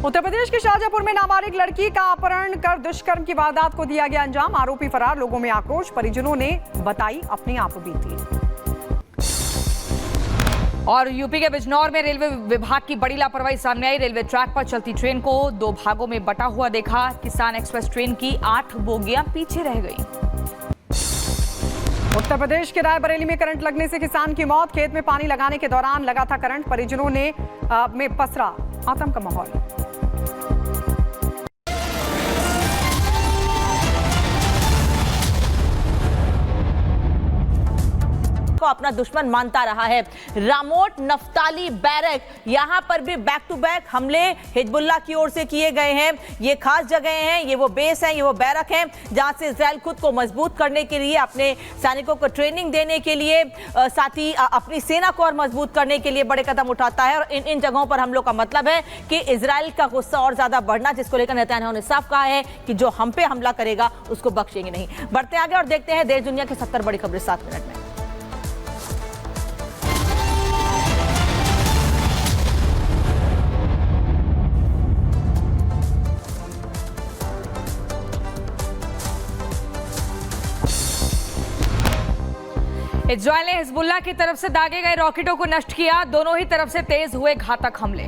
उत्तर प्रदेश के शाहजहांपुर में नाबालिग लड़की का अपहरण कर दुष्कर्म की वारदात को दिया गया अंजाम। आरोपी फरार, लोगों में आक्रोश, परिजनों ने बताई अपनी आपबीती। और यूपी के बिजनौर में रेलवे विभाग की बड़ी लापरवाही सामने आई। रेलवे ट्रैक पर चलती ट्रेन को 2 भागों में बटा हुआ देखा। किसान एक्सप्रेस ट्रेन की 8 बोगियां पीछे रह गई। उत्तर प्रदेश के रायबरेली में करंट लगने से किसान की मौत। खेत में पानी लगाने के दौरान लगा था करंट। परिजनों ने में पसरा आतंक का माहौल। को अपना दुश्मन मानता रहा है। रामोट, नफ्ताली, बैरक, यहां पर भी बैक टू बैक हमले हिजबुल्लाह की ओर से किए गए हैं। ये खास जगह हैं, ये वो बेस हैं, ये वो बैरक हैं जहां से इजराइल खुद को मजबूत करने के लिए, अपने सैनिकों को ट्रेनिंग देने के लिए, साथ ही अपनी सेना को और मजबूत करने के लिए बड़े कदम उठाता है। और इन जगहों पर हमलों का मतलब है कि इजराइल का गुस्सा और ज्यादा बढ़ना, जिसको लेकर नेतन्याहू ने साफ कहा है कि जो हम पे हमला करेगा उसको बख्शेंगे नहीं। बढ़ते आगे और देखते हैं देश दुनिया की 70 बड़ी खबरें 7 मिनट में। इजराइल ने हिजबुल्लाह की तरफ से दागे गए रॉकेटों को नष्ट किया। दोनों ही तरफ से तेज हुए घातक हमले।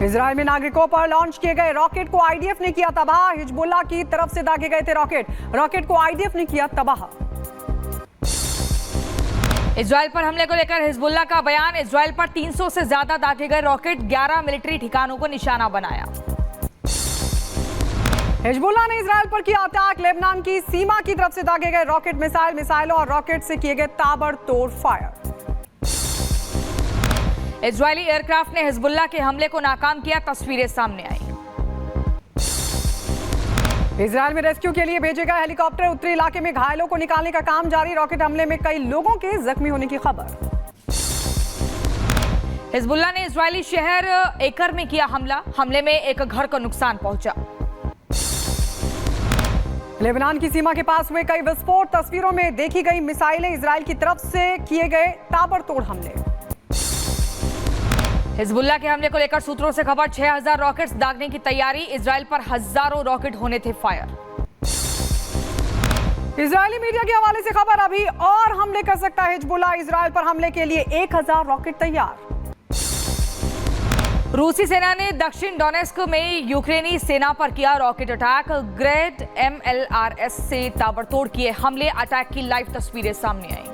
इजराइल में नागरिकों पर लॉन्च किए गए रॉकेट को आईडीएफ ने किया तबाह। हिजबुल्लाह की तरफ से दागे गए थे रॉकेट को आईडीएफ ने किया तबाह। इजराइल पर हमले को लेकर हिजबुल्लाह का बयान। इजराइल पर 300 से ज्यादा दागे गए रॉकेट, 11 मिलिट्री ठिकानों को निशाना बनाया। हिजबुल्लाह ने इजराइल पर किया अटैक। लेबनान की सीमा की तरफ से दागे गए रॉकेट, मिसाइलों और रॉकेट से किए गए ताबड़तोड़ फायर। इजरायली एयरक्राफ्ट ने हिजबुल्लाह के हमले को नाकाम किया। तस्वीरें सामने आई। इजराइल में रेस्क्यू के लिए भेजे गए हेलीकॉप्टर, उत्तरी इलाके में घायलों को निकालने का काम जारी। रॉकेट हमले में कई लोगों के जख्मी होने की खबर। हिजबुल्लाह ने इजरायली शहर एकर में किया हमला। हमले में एक घर को नुकसान पहुंचा। लेबनान की सीमा के पास हुए कई विस्फोट, तस्वीरों में देखी गई मिसाइलें। इजराइल की तरफ से किए गए ताबड़तोड़ हमले। हिजबुल्लाह के हमले को लेकर सूत्रों से खबर। 6000 रॉकेट्स दागने की तैयारी। इजराइल पर हजारों रॉकेट होने थे फायर। इजरायली मीडिया के हवाले से खबर, अभी और हमले कर सकता है हिजबुल्लाह। इजराइल पर हमले के लिए 1000 रॉकेट तैयार। रूसी सेना ने दक्षिण डोनेस्क में यूक्रेनी सेना पर किया रॉकेट अटैक। ग्रेड MLRS से ताबड़तोड़ किए हमले। अटैक की लाइव तस्वीरें सामने आई।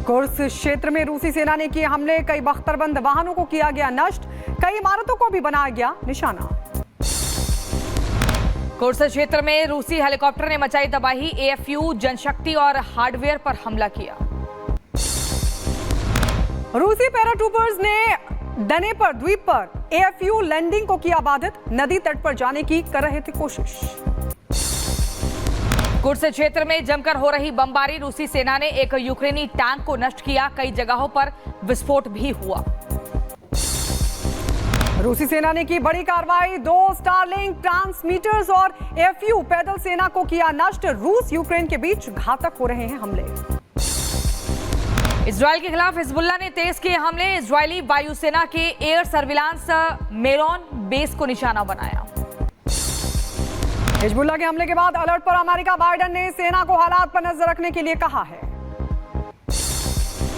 कुर्स क्षेत्र में रूसी सेना ने किए हमले। कई बख्तरबंद वाहनों को किया गया नष्ट। कई इमारतों को भी बनाया गया निशाना। कुर्स क्षेत्र में रूसी हेलीकॉप्टर ने मचाई तबाही। AFU जनशक्ति और हार्डवेयर पर हमला किया। रूसी पैराट्रूपर्स ने डनेपर द्वीप पर AFU लैंडिंग को किया बाधित। नदी तट पर जाने की कर रहे थे कोशिश। कुर्स क्षेत्र में जमकर हो रही बमबारी। रूसी सेना ने एक यूक्रेनी टैंक को नष्ट किया। कई जगहों पर विस्फोट भी हुआ। रूसी सेना ने की बड़ी कार्रवाई। 2 स्टारलिंक ट्रांसमीटर्स और AFU पैदल सेना को किया नष्ट। रूस यूक्रेन के बीच घातक हो रहे हैं हमले। इजराइल के खिलाफ हिजबुल्लाह ने तेज किए हमले। इजरायली वायुसेना के एयर सर्विलांस मेरोन बेस को निशाना बनाया। हिजबुल्लाह के हमले के बाद अलर्ट पर अमेरिका। बाइडेन ने सेना को हालात पर नजर रखने के लिए कहा है।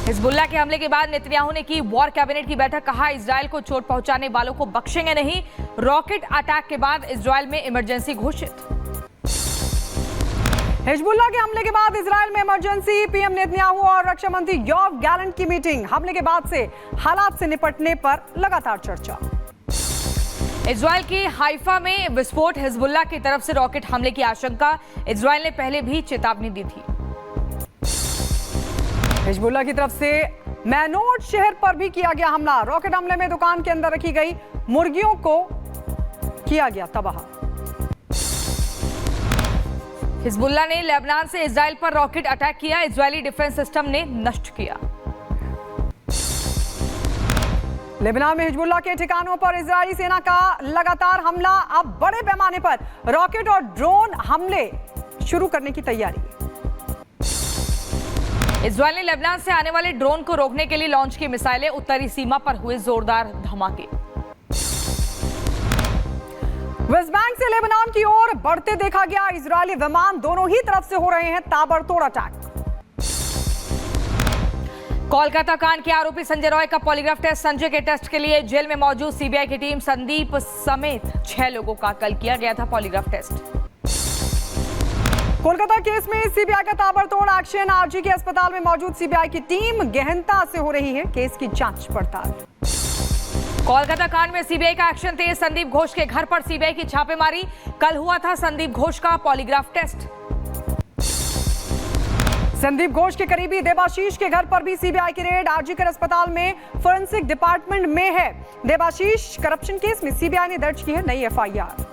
हिजबुल्लाह के हमले के बाद नेतन्याहू ने की वॉर कैबिनेट की बैठक। कहा इजराइल को चोट पहुंचाने वालों को बख्शेंगे नहीं। रॉकेट अटैक के बाद इजराइल में इमरजेंसी घोषित। हिजबुल्लाह के हमले के बाद इजराइल में इमरजेंसी। पीएम नेतन्याहू और रक्षा मंत्री योव गैलेंट की मीटिंग। हमले के बाद से हालात से निपटने पर लगातार चर्चा। इजराइल की हाइफा में विस्फोट। हिजबुल्लाह की तरफ से रॉकेट हमले की आशंका। इजराइल ने पहले भी चेतावनी दी थी। हिजबुल्लाह की तरफ से मैनोट शहर पर भी किया गया हमला। रॉकेट हमले में दुकान के अंदर रखी गई मुर्गियों को किया गया तबाह। हिजबुल्लाह ने लेबनान से इजराइल पर रॉकेट अटैक किया। इजरायली डिफेंस सिस्टम ने नष्ट किया। लेबनान में हिजबुल्लाह के ठिकानों पर इजरायली सेना का लगातार हमला। अब बड़े पैमाने पर रॉकेट और ड्रोन हमले शुरू करने की तैयारी। इजरायल ने लेबनान से आने वाले ड्रोन को रोकने के लिए लॉन्च की मिसाइलें, उत्तरी सीमा पर हुए जोरदार धमाके। वेस्ट बैंक से लेबनान की ओर बढ़ते देखा गया इजरायली विमान, दोनों ही तरफ से हो रहे हैं ताबड़तोड़ अटैक। कोलकाता कांड के आरोपी संजय रॉय का पॉलीग्राफ टेस्ट, संजय के टेस्ट के लिए जेल में मौजूद सीबीआई की टीम संदीप समेत 6 लोगों का कल किया गया था पॉलीग्राफ टेस्ट। कोलकाता केस में सीबीआई का ताबड़तोड़ एक्शन, आरजी के अस्पताल में मौजूद सीबीआई की टीम गहनता से हो रही है केस की जांच पड़ताल। कोलकाता कांड में सीबीआई का एक्शन तेज, संदीप घोष के घर पर सीबीआई की छापेमारी, कल हुआ था संदीप घोष का पॉलीग्राफ टेस्ट। संदीप घोष के करीबी देबाशीष के घर पर भी सीबीआई की रेड, आरजीकर अस्पताल में फोरेंसिक डिपार्टमेंट में है देबाशीष। करप्शन केस में सीबीआई ने दर्ज की है नई एफआईआर।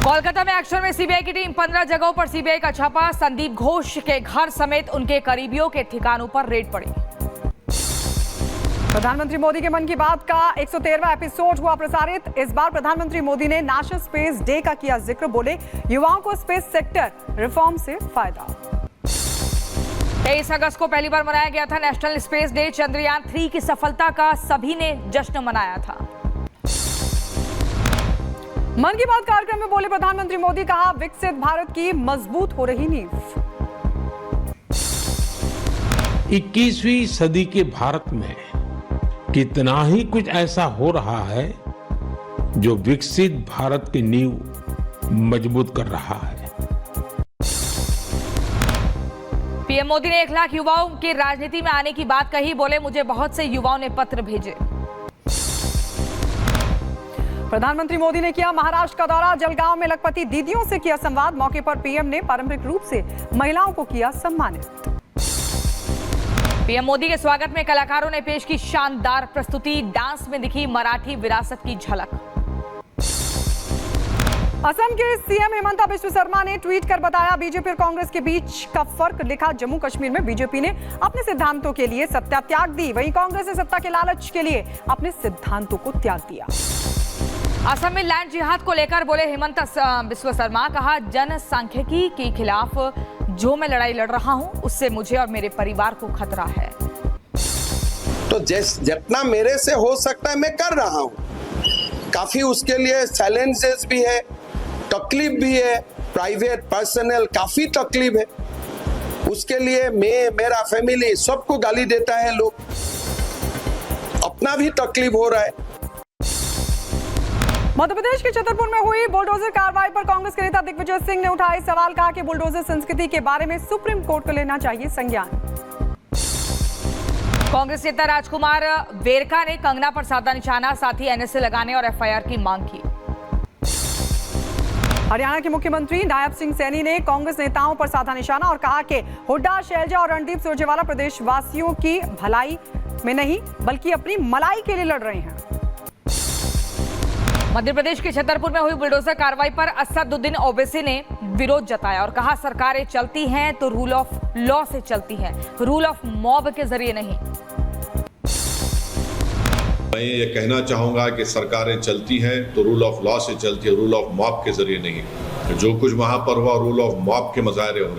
कोलकाता में एक्शन में सीबीआई की टीम, 15 जगहों पर सीबीआई का छापा, संदीप घोष के घर समेत उनके करीबियों के ठिकानों पर रेड पड़ी। प्रधानमंत्री मोदी के मन की बात का 113वां एपिसोड हुआ प्रसारित। इस बार प्रधानमंत्री मोदी ने नेशनल स्पेस डे का किया जिक्र, बोले युवाओं को स्पेस सेक्टर रिफॉर्म से फायदा। 23 अगस्त को पहली बार मनाया गया था नेशनल स्पेस डे, चंद्रयान 3 की सफलता का सभी ने जश्न मनाया था। मन की बात कार्यक्रम में बोले प्रधानमंत्री मोदी, कहा विकसित भारत की मजबूत हो रही नींव। 21वीं सदी के भारत में कितना ही कुछ ऐसा हो रहा है जो विकसित भारत की नींव मजबूत कर रहा है। पीएम मोदी ने 1 लाख युवाओं की राजनीति में आने की बात कही, बोले मुझे बहुत से युवाओं ने पत्र भेजे। प्रधानमंत्री मोदी ने किया महाराष्ट्र का दौरा, जलगांव में लखपति दीदियों से किया संवाद, मौके पर पीएम ने पारंपरिक रूप से महिलाओं को किया सम्मानित। पीएम मोदी के स्वागत में कलाकारों ने पेश की शानदार प्रस्तुति, डांस में दिखी मराठी विरासत की झलक। असम के सीएम हेमंता बिश्व शर्मा ने ट्वीट कर बताया बीजेपी और कांग्रेस के बीच का फर्क, लिखा जम्मू कश्मीर में बीजेपी ने अपने सिद्धांतों के लिए सत्ता त्याग दी, वहीं कांग्रेस ने सत्ता के लालच के लिए अपने सिद्धांतों को त्याग दिया। असम में लैंड जिहाद को लेकर बोले हेमंता बिश्व शर्मा, कहा जनसांख्यिकी के खिलाफ जो मैं लड़ाई लड़ रहा हूं उससे मुझे और मेरे परिवार को खतरा है। तो जितना मेरे से हो सकता है मैं कर रहा हूं, काफी उसके लिए चैलेंजेस भी है, तकलीफ भी है, प्राइवेट पर्सनल काफी तकलीफ है, उसके लिए मेरा फैमिली सबको गाली देता है लोग, अपना भी तकलीफ हो रहा है। मध्य प्रदेश के छतरपुर में हुई बुलडोजर कार्रवाई पर कांग्रेस के नेता दिग्विजय सिंह ने उठाए सवाल, कहा कि बुलडोजर संस्कृति के बारे में सुप्रीम कोर्ट को लेना चाहिए संज्ञान। कांग्रेस नेता राजकुमार वेरका ने कंगना पर साधा निशाना, साथ ही एनएसए लगाने और एफआईआर की मांग की। हरियाणा के मुख्यमंत्री नायब सिंह सैनी ने कांग्रेस नेताओं पर साधा निशाना और कहा कि हुड्डा, शैलजा और रणदीप सुरजेवाला प्रदेशवासियों की भलाई में नहीं बल्कि अपनी मलाई के लिए लड़ रहे हैं। मध्य प्रदेश के छतरपुर में हुई बुलडोजर कार्रवाई पर असदुद्दीन ओवैसी ने विरोध जताया और कहा सरकारें चलती हैं तो रूल ऑफ लॉ से चलती हैं, रूल ऑफ मॉब के जरिए नहीं। मैं ये कहना चाहूंगा कि सरकारें चलती हैं तो रूल ऑफ लॉ से चलती है, रूल ऑफ मॉब के जरिए नहीं। जो कुछ वहां पर हुआ रूल ऑफ मॉब के मुजाहरे हो रहे हैं।